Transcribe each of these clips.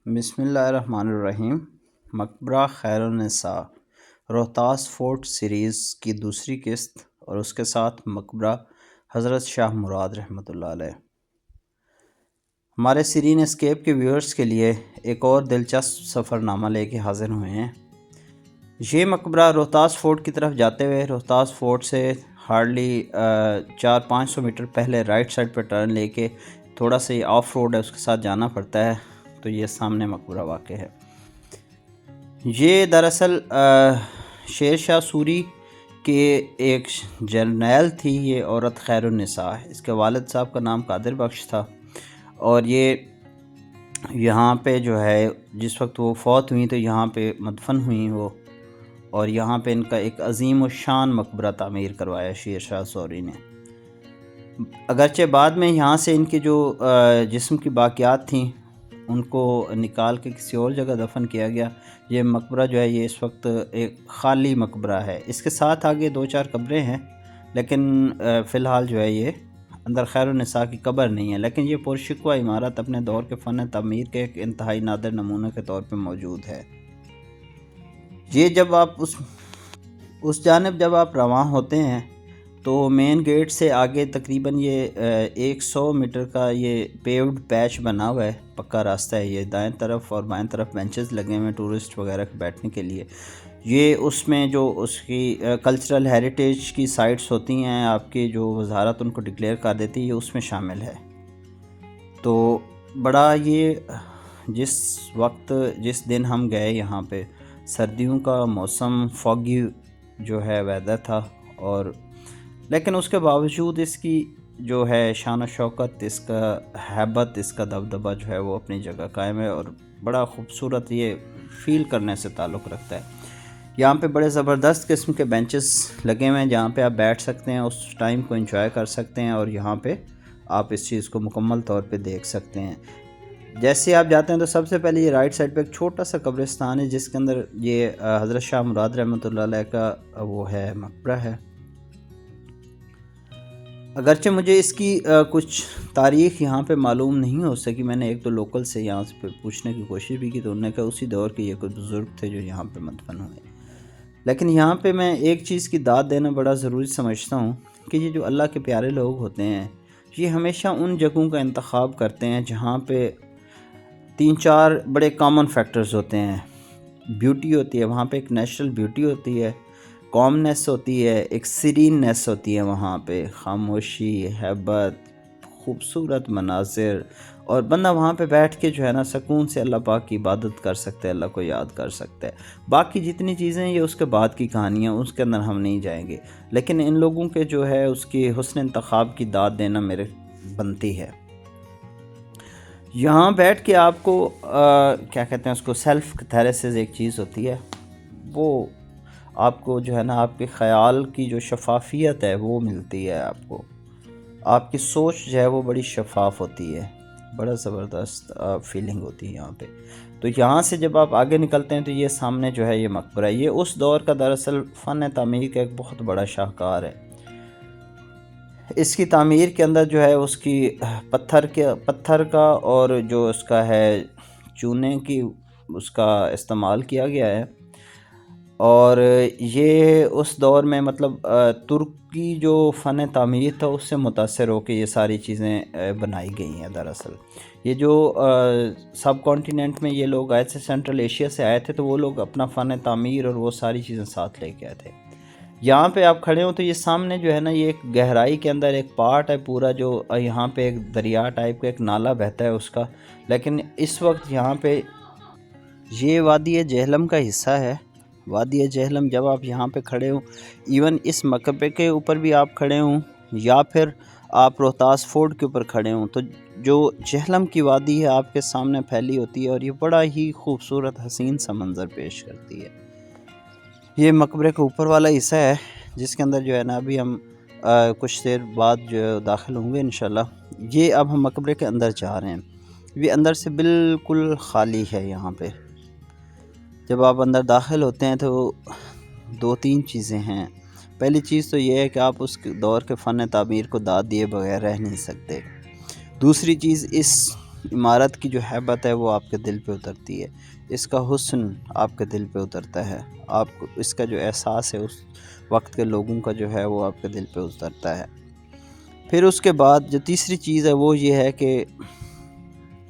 بسم اللہ الرحمن الرحیم۔ مقبرہ خیر النساء روہتاس فورٹ سیریز کی دوسری قسط اور اس کے ساتھ مقبرہ حضرت شاہ مراد رحمۃ اللہ علیہ۔ ہمارے سیرین اسکیپ کے ویورز کے لیے ایک اور دلچسپ سفر نامہ لے کے حاضر ہوئے ہیں۔ یہ مقبرہ روہتاس فورٹ کی طرف جاتے ہوئے روہتاس فورٹ سے ہارڈلی 400-500 میٹر پہلے رائٹ سائڈ پہ ٹرن لے کے تھوڑا سا یہ آف روڈ ہے، اس کے ساتھ جانا پڑتا ہے، تو یہ سامنے مقبرہ واقع ہے۔ یہ دراصل شیر شاہ سوری کے ایک جرنیل تھی یہ عورت خیر النساء۔ اس کے والد صاحب کا نام قادر بخش تھا، اور یہ یہاں پہ جو ہے جس وقت وہ فوت ہوئی تو یہاں پہ مدفن ہوئی وہ، اور یہاں پہ ان کا ایک عظیم الشان مقبرہ تعمیر کروایا شیر شاہ سوری نے۔ اگرچہ بعد میں یہاں سے ان کے جو جسم کی باقیات تھیں ان کو نکال کے کسی اور جگہ دفن کیا گیا۔ یہ مقبرہ جو ہے یہ اس وقت ایک خالی مقبرہ ہے، اس کے ساتھ آگے 2-4 قبریں ہیں، لیکن فی الحال جو ہے یہ اندر خیر النساء کی قبر نہیں ہے، لیکن یہ پرشکوہ عمارت اپنے دور کے فن تعمیر کے ایک انتہائی نادر نمونہ کے طور پہ موجود ہے۔ یہ جب آپ اس جانب جب آپ رواں ہوتے ہیں تو مین گیٹ سے آگے تقریباً یہ 100 میٹر کا یہ پیوڈ پیچ بنا ہوا ہے، پکا راستہ ہے یہ، دائیں طرف اور بائیں طرف بینچز لگے ہوئے ہیں ٹورسٹ وغیرہ کے بیٹھنے کے لیے۔ یہ اس میں جو اس کی کلچرل ہیریٹیج کی سائٹس ہوتی ہیں آپ کی، جو وزارت ان کو ڈکلیئر کر دیتی ہے، یہ اس میں شامل ہے۔ تو بڑا یہ جس دن ہم گئے یہاں پہ سردیوں کا موسم، فوگی جو ہے ویدر تھا، اور لیکن اس کے باوجود اس کی جو ہے شان و شوکت، اس کا ہیبت، اس کا دبدبہ جو ہے وہ اپنی جگہ قائم ہے، اور بڑا خوبصورت یہ فیل کرنے سے تعلق رکھتا ہے۔ یہاں پہ بڑے زبردست قسم کے بینچز لگے ہوئے ہیں جہاں پہ آپ بیٹھ سکتے ہیں، اس ٹائم کو انجوائے کر سکتے ہیں، اور یہاں پہ آپ اس چیز کو مکمل طور پہ دیکھ سکتے ہیں۔ جیسے آپ جاتے ہیں تو سب سے پہلے یہ رائٹ سائڈ پہ ایک چھوٹا سا قبرستان ہے جس کے اندر یہ حضرت شاہ مراد رحمۃ اللہ علیہ کا وہ ہے مقبرہ ہے۔ اگرچہ مجھے اس کی کچھ تاریخ یہاں پہ معلوم نہیں ہو سکی، میں نے 1-2 لوکل سے یہاں سے پوچھنے کی کوشش بھی کی تو انہوں نے کہا اسی دور کے یہ کوئی بزرگ تھے جو یہاں پہ مدفن ہوئے۔ لیکن یہاں پہ میں ایک چیز کی داد دینا بڑا ضروری سمجھتا ہوں کہ یہ جو اللہ کے پیارے لوگ ہوتے ہیں یہ ہمیشہ ان جگہوں کا انتخاب کرتے ہیں جہاں پہ 3-4 بڑے کامن فیکٹرز ہوتے ہیں۔ بیوٹی ہوتی ہے وہاں پہ، ایک نیچرل بیوٹی ہوتی ہے، کامنیس ہوتی ہے، ایک سیریننیس ہوتی ہے، وہاں پہ خاموشی، ہیبت، خوبصورت مناظر، اور بندہ وہاں پہ بیٹھ کے جو ہے نا سکون سے اللہ پاک کی عبادت کر سکتا ہے، اللہ کو یاد کر سکتا ہے۔ باقی جتنی چیزیں یہ اس کے بعد کی کہانیاں، اس کے اندر ہم نہیں جائیں گے، لیکن ان لوگوں کے جو ہے اس کی حسن انتخاب کی داد دینا میرے بنتی ہے۔ یہاں بیٹھ کے آپ کو کیا کہتے ہیں اس کو، سیلف تھیریسز ایک چیز ہوتی ہے، وہ آپ کو جو ہے نا آپ کے خیال کی جو شفافیت ہے وہ ملتی ہے، آپ کی سوچ جو ہے وہ بڑی شفاف ہوتی ہے، بڑا زبردست فیلنگ ہوتی ہے یہاں پہ۔ تو یہاں سے جب آپ آگے نکلتے ہیں تو یہ سامنے جو ہے یہ مقبرہ ہے، یہ اس دور کا دراصل فن تعمیر کا ایک بہت بڑا شاہکار ہے۔ اس کی تعمیر کے اندر جو ہے اس کی پتھر کا اور جو اس کا ہے چونے کی اس کا استعمال کیا گیا ہے، اور یہ اس دور میں مطلب ترکی جو فن تعمیر تھا اس سے متاثر ہو کے یہ ساری چیزیں بنائی گئی ہیں۔ دراصل یہ جو سب کانٹیننٹ میں یہ لوگ آئے تھے، سینٹرل ایشیا سے آئے تھے، تو وہ لوگ اپنا فن تعمیر اور وہ ساری چیزیں ساتھ لے کے آئے تھے۔ یہاں پہ آپ کھڑے ہوں تو یہ سامنے جو ہے نا یہ ایک گہرائی کے اندر ایک پارٹ ہے پورا، جو یہاں پہ ایک دریا ٹائپ کا ایک نالا بہتا ہے اس کا، لیکن اس وقت یہاں پہ یہ وادی جہلم کا حصہ ہے۔ وادی جہلم جب آپ یہاں پہ کھڑے ہوں، ایون اس مقبرے کے اوپر بھی آپ کھڑے ہوں یا پھر آپ روہتاس فورٹ کے اوپر کھڑے ہوں، تو جو جہلم کی وادی ہے آپ کے سامنے پھیلی ہوتی ہے، اور یہ بڑا ہی خوبصورت حسین سا منظر پیش کرتی ہے۔ یہ مقبرے کے اوپر والا حصہ ہے جس کے اندر جو ہے نا ابھی ہم کچھ دیر بعد جو داخل ہوں گے انشاءاللہ۔ یہ اب ہم مقبرے کے اندر جا رہے ہیں، یہ اندر سے بالکل خالی ہے۔ یہاں پہ جب آپ اندر داخل ہوتے ہیں تو 2-3 چیزیں ہیں۔ پہلی چیز تو یہ ہے کہ آپ اس دور کے فن تعمیر کو داد دیے بغیر رہ نہیں سکتے۔ دوسری چیز، اس عمارت کی جو ہیبت ہے وہ آپ کے دل پہ اترتی ہے، اس کا حسن آپ کے دل پہ اترتا ہے، آپ کو اس کا جو احساس ہے اس وقت کے لوگوں کا جو ہے وہ آپ کے دل پہ اترتا ہے۔ پھر اس کے بعد جو تیسری چیز ہے وہ یہ ہے کہ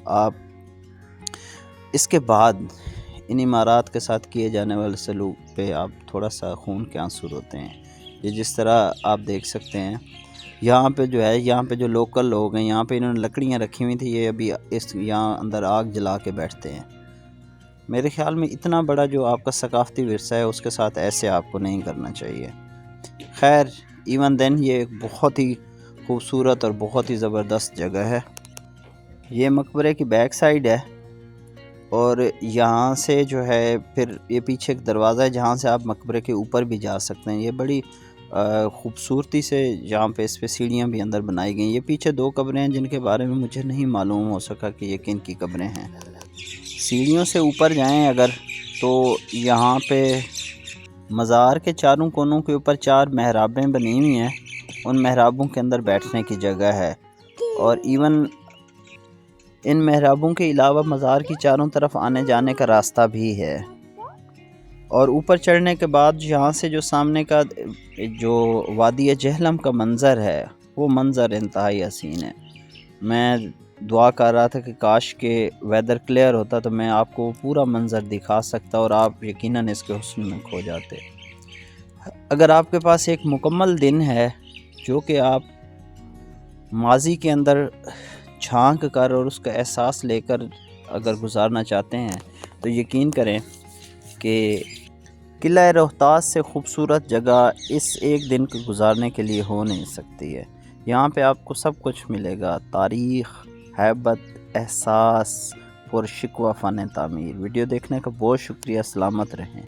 آپ اس کے بعد ان عمارات کے ساتھ کیے جانے والے سلوک پہ آپ تھوڑا سا خون کے آنسو ہوتے ہیں۔ یہ جس طرح آپ دیکھ سکتے ہیں یہاں پہ جو ہے، یہاں پہ جو لوکل لوگ ہیں، یہاں پہ انہوں نے لکڑیاں رکھی ہوئی تھی، یہ ابھی یہاں اندر آگ جلا کے بیٹھتے ہیں۔ میرے خیال میں اتنا بڑا جو آپ کا ثقافتی ورثہ ہے اس کے ساتھ ایسے آپ کو نہیں کرنا چاہیے۔ خیر ایون دین یہ ایک بہت ہی خوبصورت اور بہت ہی زبردست جگہ ہے۔ یہ مقبرے کی بیک سائیڈ ہے اور یہاں سے جو ہے پھر یہ پیچھے ایک دروازہ ہے جہاں سے آپ مقبرے کے اوپر بھی جا سکتے ہیں۔ یہ بڑی خوبصورتی سے یہاں پہ اس پہ سیڑھیاں بھی اندر بنائی گئی ہیں۔ یہ پیچھے 2 قبریں ہیں جن کے بارے میں مجھے نہیں معلوم ہو سکا کہ یہ کن کی قبریں ہیں۔ سیڑھیوں سے اوپر جائیں اگر تو یہاں پہ مزار کے چاروں کونوں کے اوپر 4 محرابیں بنی ہوئی ہیں، ان محرابوں کے اندر بیٹھنے کی جگہ ہے، اور ایون ان محرابوں کے علاوہ مزار کی چاروں طرف آنے جانے کا راستہ بھی ہے۔ اور اوپر چڑھنے کے بعد یہاں سے جو سامنے کا جو وادی جہلم کا منظر ہے وہ منظر انتہائی حسین ہے۔ میں دعا کر رہا تھا کہ کاش کہ ویدر کلیئر ہوتا تو میں آپ کو پورا منظر دکھا سکتا اور آپ یقیناً اس کے حسن میں کھو جاتے۔ اگر آپ کے پاس ایک مکمل دن ہے جو کہ آپ ماضی کے اندر جھانک کر اور اس کا احساس لے کر اگر گزارنا چاہتے ہیں تو یقین کریں کہ قلعہ روہتاس سے خوبصورت جگہ اس ایک دن کو گزارنے کے لیے ہو نہیں سکتی ہے۔ یہاں پہ آپ کو سب کچھ ملے گا، تاریخ، ہیبت، احساس، پر شکوہ فن تعمیر۔ ویڈیو دیکھنے کا بہت شکریہ، سلامت رہیں۔